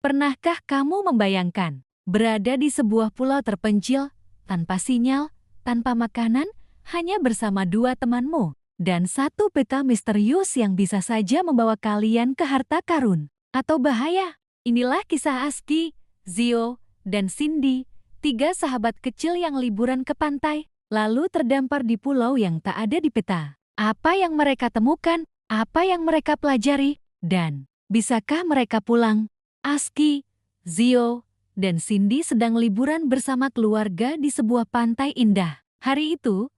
Pernahkah kamu membayangkan berada di sebuah pulau terpencil, tanpa sinyal, tanpa makanan, hanya bersama dua temanmu, dan satu peta misterius yang bisa saja membawa kalian ke harta karun atau bahaya? Inilah kisah Aski, Zio, dan Cindy, tiga sahabat kecil yang liburan ke pantai, lalu terdampar di pulau yang tak ada di peta. Apa yang mereka temukan? Apa yang mereka pelajari? Dan bisakah mereka pulang? Aski, Zio, dan Cindy sedang liburan bersama keluarga di sebuah pantai indah. Hari itu,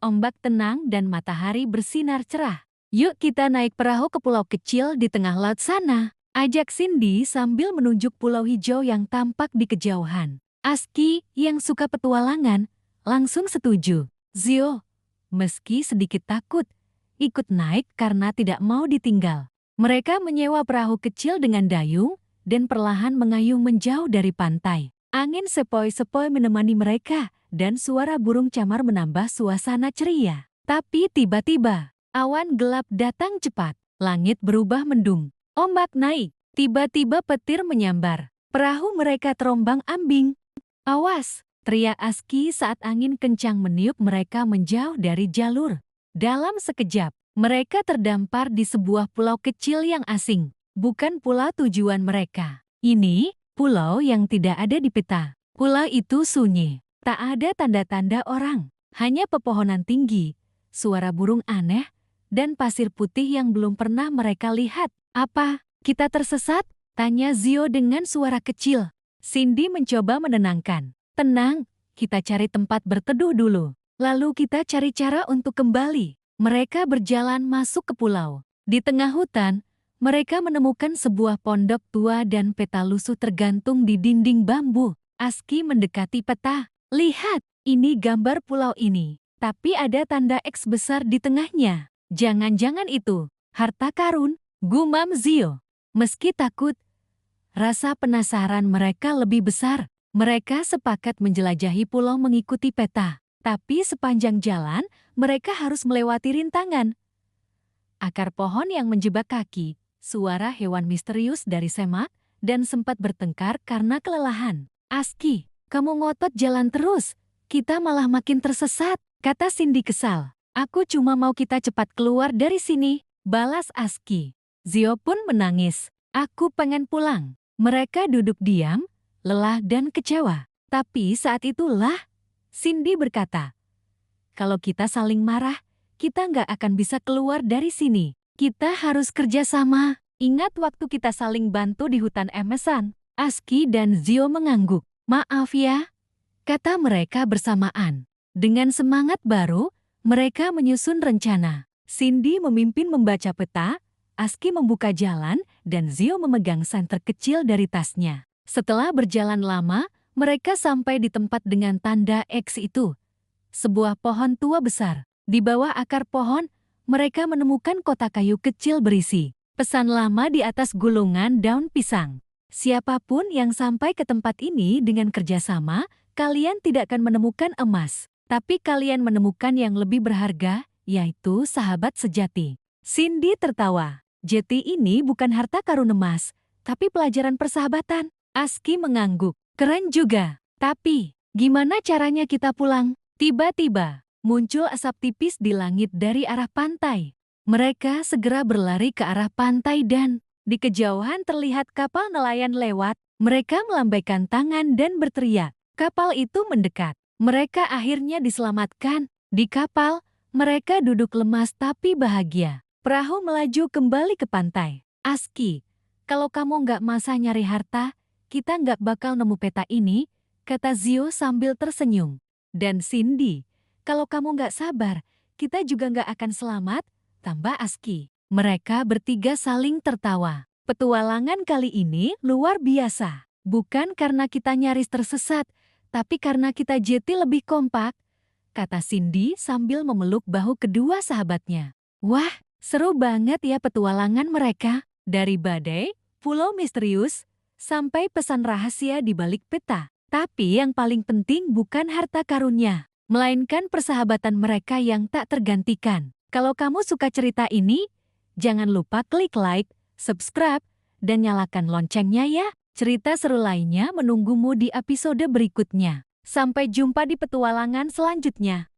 ombak tenang dan matahari bersinar cerah. Yuk kita naik perahu ke pulau kecil di tengah laut sana, ajak Cindy sambil menunjuk pulau hijau yang tampak di kejauhan. Aski, yang suka petualangan, langsung setuju. Zio, meski sedikit takut, ikut naik karena tidak mau ditinggal. Mereka menyewa perahu kecil dengan dayung, dan perlahan mengayuh menjauh dari pantai. Angin sepoi-sepoi menemani mereka, dan suara burung camar menambah suasana ceria. Tapi tiba-tiba, awan gelap datang cepat. Langit berubah mendung. Ombak naik. Tiba-tiba petir menyambar. Perahu mereka terombang-ambing. Awas! Teriak Aski saat angin kencang meniup mereka menjauh dari jalur. Dalam sekejap, mereka terdampar di sebuah pulau kecil yang asing. Bukan pulau tujuan mereka. Ini pulau yang tidak ada di peta. Pulau itu sunyi. Tak ada tanda-tanda orang. Hanya pepohonan tinggi, suara burung aneh, dan pasir putih yang belum pernah mereka lihat. Apa? Kita tersesat? Tanya Zio dengan suara kecil. Cindy mencoba menenangkan. Tenang, kita cari tempat berteduh dulu. Lalu kita cari cara untuk kembali. Mereka berjalan masuk ke pulau. Di tengah hutan, mereka menemukan sebuah pondok tua dan peta lusuh tergantung di dinding bambu. Aski mendekati peta. Lihat, ini gambar pulau ini. Tapi ada tanda X besar di tengahnya. Jangan-jangan itu harta karun, gumam Zio. Meski takut, rasa penasaran mereka lebih besar. Mereka sepakat menjelajahi pulau mengikuti peta. Tapi sepanjang jalan, mereka harus melewati rintangan. Akar pohon yang menjebak kaki, suara hewan misterius dari semak, dan sempat bertengkar karena kelelahan. Aski, kamu ngotot jalan terus, kita malah makin tersesat, kata Cindy kesal. Aku cuma mau kita cepat keluar dari sini, balas Aski. Zio pun menangis. Aku pengen pulang. Mereka duduk diam, lelah dan kecewa. Tapi saat itulah, Cindy berkata, kalau kita saling marah, kita nggak akan bisa keluar dari sini. Kita harus kerjasama. Ingat waktu kita saling bantu di hutan Emesan? Aski dan Zio mengangguk. Maaf ya, kata mereka bersamaan. Dengan semangat baru, mereka menyusun rencana. Cindy memimpin membaca peta, Aski membuka jalan, dan Zio memegang senter kecil dari tasnya. Setelah berjalan lama, mereka sampai di tempat dengan tanda X itu. Sebuah pohon tua besar. Di bawah akar pohon, mereka menemukan kotak kayu kecil berisi pesan lama di atas gulungan daun pisang. Siapapun yang sampai ke tempat ini dengan kerjasama, kalian tidak akan menemukan emas. Tapi kalian menemukan yang lebih berharga, yaitu sahabat sejati. Cindy tertawa. Jeti ini bukan harta karun emas, tapi pelajaran persahabatan. Aski mengangguk. Keren juga. Tapi, gimana caranya kita pulang? Tiba-tiba, muncul asap tipis di langit dari arah pantai. Mereka segera berlari ke arah pantai dan di kejauhan terlihat kapal nelayan lewat. Mereka melambaikan tangan dan berteriak. Kapal itu mendekat. Mereka akhirnya diselamatkan. Di kapal, mereka duduk lemas tapi bahagia. Perahu melaju kembali ke pantai. Aski, kalau kamu nggak masa nyari harta, kita nggak bakal nemu peta ini, kata Zio sambil tersenyum. Dan Cindy, kalau kamu nggak sabar, kita juga nggak akan selamat, tambah Aski. Mereka bertiga saling tertawa. Petualangan kali ini luar biasa. Bukan karena kita nyaris tersesat, tapi karena kita jeti lebih kompak, kata Cindy sambil memeluk bahu kedua sahabatnya. Wah, seru banget ya petualangan mereka. Dari badai, pulau misterius, sampai pesan rahasia di balik peta. Tapi yang paling penting bukan harta karunnya, melainkan persahabatan mereka yang tak tergantikan. Kalau kamu suka cerita ini, jangan lupa klik like, subscribe, dan nyalakan loncengnya ya. Cerita seru lainnya menunggumu di episode berikutnya. Sampai jumpa di petualangan selanjutnya.